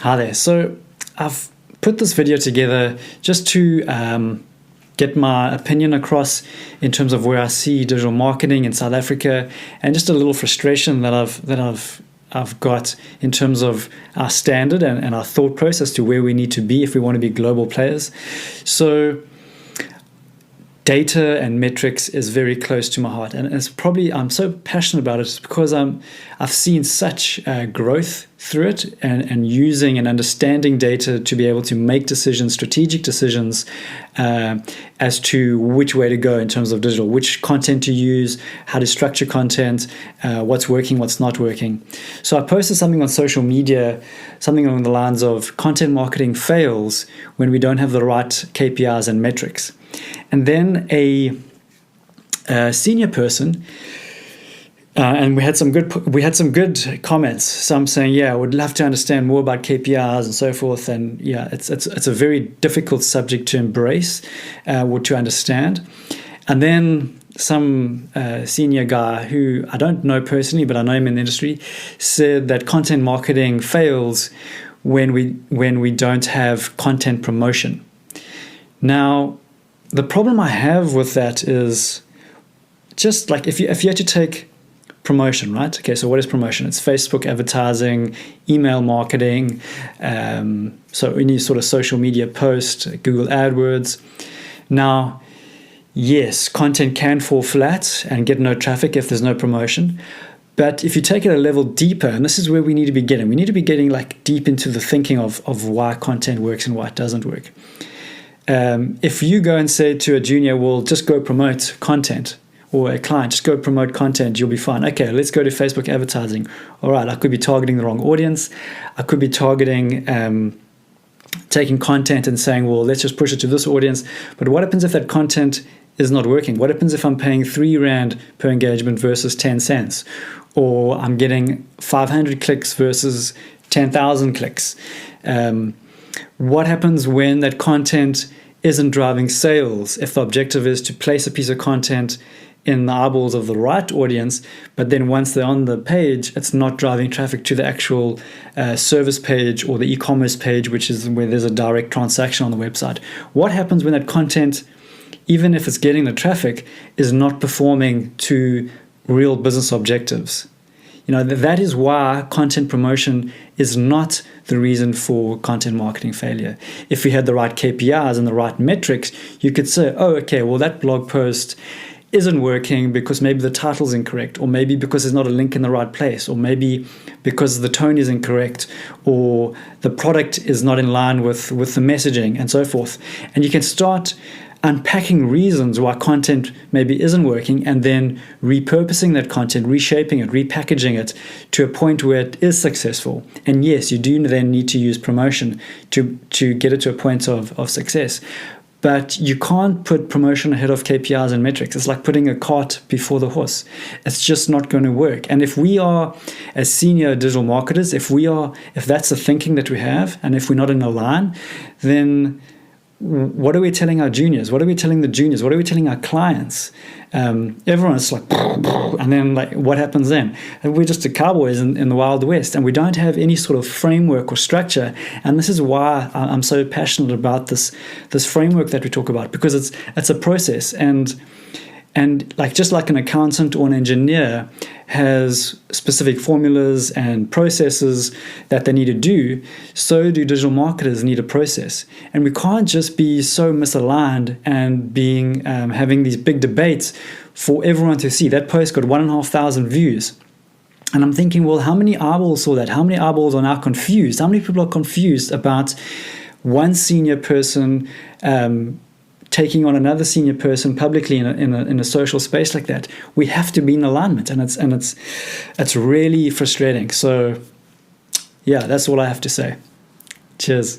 Hi there. So I've put this video together just to get my opinion across in terms of where I see digital marketing in South Africa, and just a little frustration that I've got in terms of our standard and our thought process to where we need to be if we want to be global players. So data and metrics is very close to my heart, and it's probably, I'm so passionate about it because I've seen such growth through it, and using and understanding data to be able to make decisions, strategic decisions, as to which way to go in terms of digital, which content to use, how to structure content, what's working, what's not working. So I posted something on social media, something along the lines of content marketing fails when we don't have the right KPIs and metrics. And then a senior person, and we had some good comments. Some saying, "Yeah, I would love to understand more about KPIs and so forth." And yeah, it's a very difficult subject to embrace, or to understand. And then some senior guy who I don't know personally, but I know him in the industry, said that content marketing fails when we don't have content promotion. Now, the problem I have with that is just like if you had to take promotion, right? Okay, so what is promotion? It's Facebook advertising, email marketing, so any sort of social media post, Google AdWords. Now, yes, content can fall flat and get no traffic if there's no promotion. But if you take it a level deeper, and this is where we need to be getting, like deep into the thinking of why content works and why it doesn't work. If you go and say to a junior, well, just go promote content, or a client, just go promote content, you'll be fine. Okay, let's go to Facebook advertising. All right, I could be targeting the wrong audience. I could be targeting, taking content and saying, well, let's just push it to this audience. But what happens if that content is not working? What happens if I'm paying 3 Rand per engagement versus 10 cents? Or I'm getting 500 clicks versus 10,000 clicks? What happens when that content isn't driving sales? If the objective is to place a piece of content in the eyeballs of the right audience, but then once they're on the page, it's not driving traffic to the actual service page or the e-commerce page, which is where there's a direct transaction on the website. What happens when that content, even if it's getting the traffic, is not performing to real business objectives? You know, that is why content promotion is not the reason for content marketing failure. If you had the right KPIs and the right metrics, you could say, oh, okay, well, that blog post isn't working because maybe the title's incorrect, or maybe because there's not a link in the right place, or maybe because the tone is incorrect, or the product is not in line with the messaging, and so forth. And you can start unpacking reasons why content maybe isn't working, and then repurposing that content, reshaping it, repackaging it to a point where it is successful. And yes, you do then need to use promotion to get it to a point of success. But you can't put promotion ahead of KPIs and metrics. It's like putting a cart before the horse. It's just not going to work. And if we are, as senior digital marketers, if that's the thinking that we have, and if we're not in a line, then what are we telling our juniors? What are we telling the juniors? What are we telling our clients? Everyone's like, and then like, what happens then? And we're just the cowboys in the Wild West, and we don't have any sort of framework or structure. And this is why I'm so passionate about this framework that we talk about, because it's a process, and like just like an accountant or an engineer has specific formulas and processes that they need to do, so do digital marketers need a process. And we can't just be so misaligned and having these big debates for everyone to see. That post got 1,500 views. And I'm thinking, well, how many eyeballs saw that? How many eyeballs are now confused? How many people are confused about one senior person taking on another senior person publicly in a social space like that? We have to be in alignment, and it's really frustrating. So yeah, that's all I have to say. Cheers.